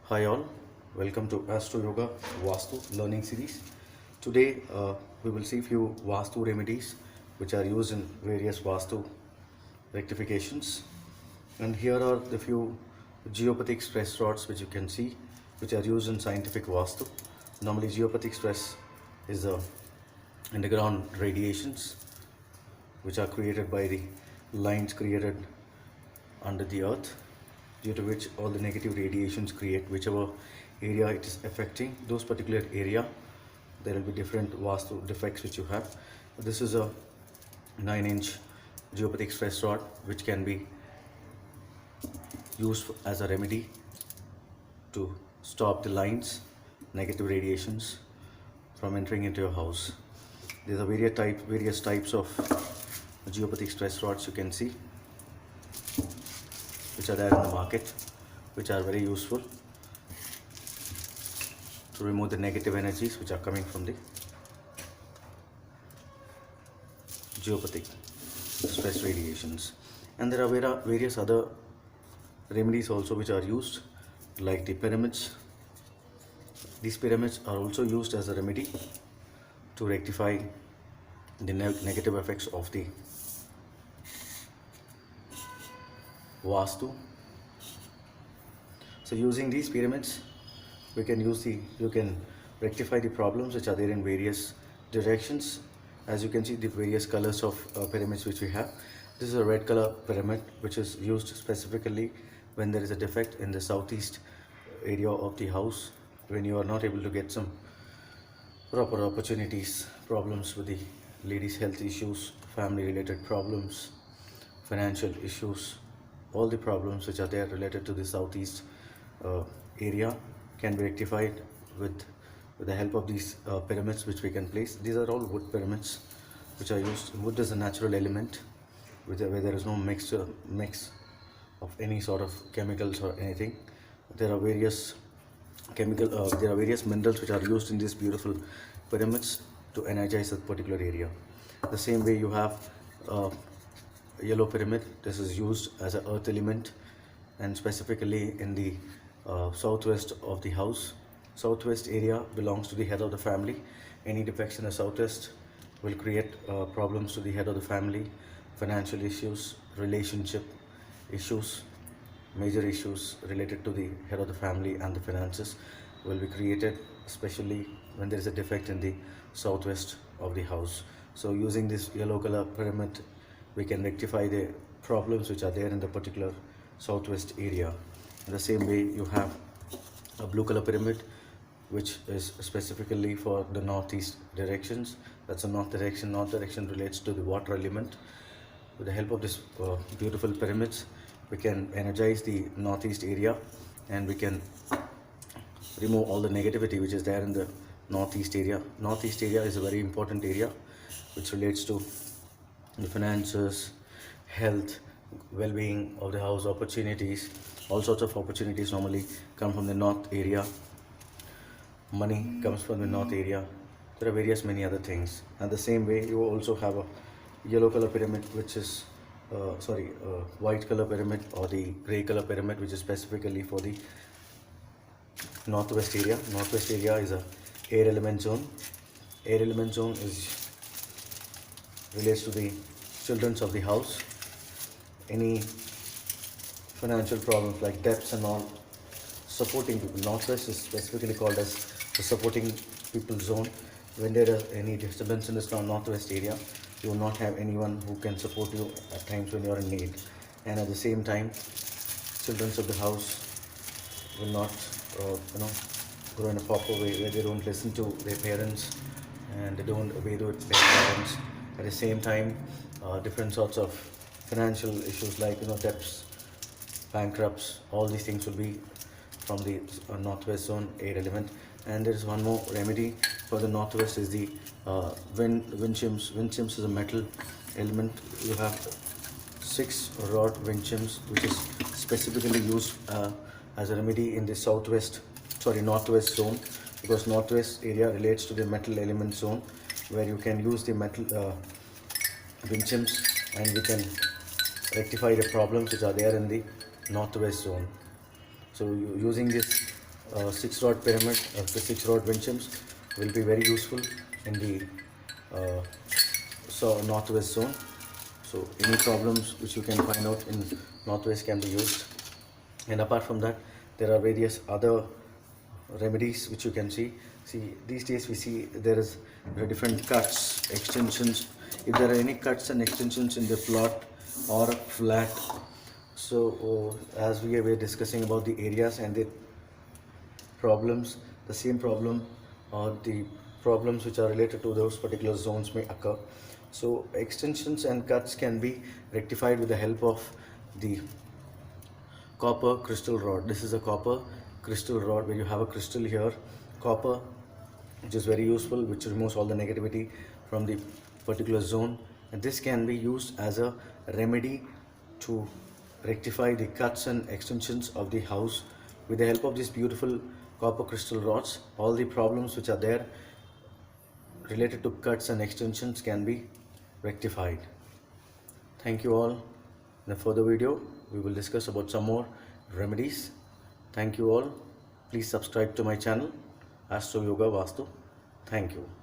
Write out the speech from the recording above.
Hi all, welcome to Astro Yoga Vastu learning series. Today we will see few Vastu remedies which are used in various Vastu rectifications, and here are the few geopathic stress rods which you can see which are used in scientific Vastu. Normally geopathic stress is the underground radiations which are created by the lines created under the earth, due to which all the negative radiations create whichever area it is affecting. Those particular area, there will be different vastu defects which you have. This is a 9-inch geopathic stress rod which can be used as a remedy to stop the lines, negative radiations from entering into your house. There are various types of geopathic stress rods you can see which are there in the market, which are very useful to remove the negative energies which are coming from the geopathic stress radiations. And there are various other remedies also which are used, like the pyramids. These pyramids are also used as a remedy to rectify the negative effects of the Vastu. So using these pyramids, you can rectify the problems which are there in various directions. As you can see, the various colors of pyramids which we have. This is a red color pyramid which is used specifically when there is a defect in the southeast area of the house, when you are not able to get some proper opportunities, problems with the ladies' health issues, family related problems, financial issues. All the problems which are there related to the southeast area can be rectified with the help of these pyramids which we can place. These are all wood pyramids which are used. Wood is a natural element where there is no mix of any sort of chemicals or anything. There are various minerals which are used in these beautiful pyramids to energize a particular area. The same way you have yellow pyramid. This is used as an earth element, and specifically in the southwest of the house. Southwest area belongs to the head of the family. Any defects in the southwest will create problems to the head of the family, financial issues, relationship issues, major issues related to the head of the family and the finances will be created, especially when there is a defect in the southwest of the house. So using this yellow color pyramid, we can rectify the problems which are there in the particular southwest area. In the same way, you have a blue color pyramid which is specifically for the northeast directions. That's a north direction. North direction relates to the water element. With the help of this beautiful pyramids, we can energize the northeast area, and we can remove all the negativity which is there in the northeast area. Northeast area is a very important area which relates to the finances, health, well-being of the house, opportunities. All sorts of opportunities normally come from the north area. Money comes from the north area. There are many other things. And the same way, you also have a yellow color pyramid which is white color pyramid, or the gray color pyramid, which is specifically for the northwest area. Northwest area is a air element zone. Air element zone relates to the children of the house. Any financial problems like debts and all, supporting people. Northwest is specifically called as the supporting people zone. When there is any disturbance in this northwest area, you will not have anyone who can support you at times when you are in need. And at the same time, children of the house will not grow in a proper way, where they don't listen to their parents and they don't obey their parents. At the same time, different sorts of financial issues like debts, bankrupts, all these things will be from the northwest zone air element. And there is one more remedy for the northwest, is the wind chimes. Wind chimes is a metal element. You have 6 rod wind chimes which is specifically used as a remedy in the northwest zone, because northwest area relates to the metal element zone, where you can use the metal wind chimes, and we can rectify the problems which are there in the northwest zone. So using this 6 rod pyramid, the 6 rod wind chimes will be very useful in the northwest zone. So any problems which you can find out in northwest can be used. And apart from that, there are various other remedies which you can see. These days we see there are different cuts, extensions. If there are any cuts and extensions in the plot or flat, so as we were discussing about the areas and the problems, the same problem or the problems which are related to those particular zones may occur. So extensions and cuts can be rectified with the help of the copper crystal rod. This is a copper crystal rod where you have a crystal here, copper, which is very useful, which removes all the negativity from the particular zone, and this can be used as a remedy to rectify the cuts and extensions of the house. With the help of these beautiful copper crystal rods, all the problems which are there related to cuts and extensions can be rectified. Thank you all. In a further video we will discuss about some more remedies. Thank you all. Please subscribe to my channel Astro Yoga Vastu. Thank you.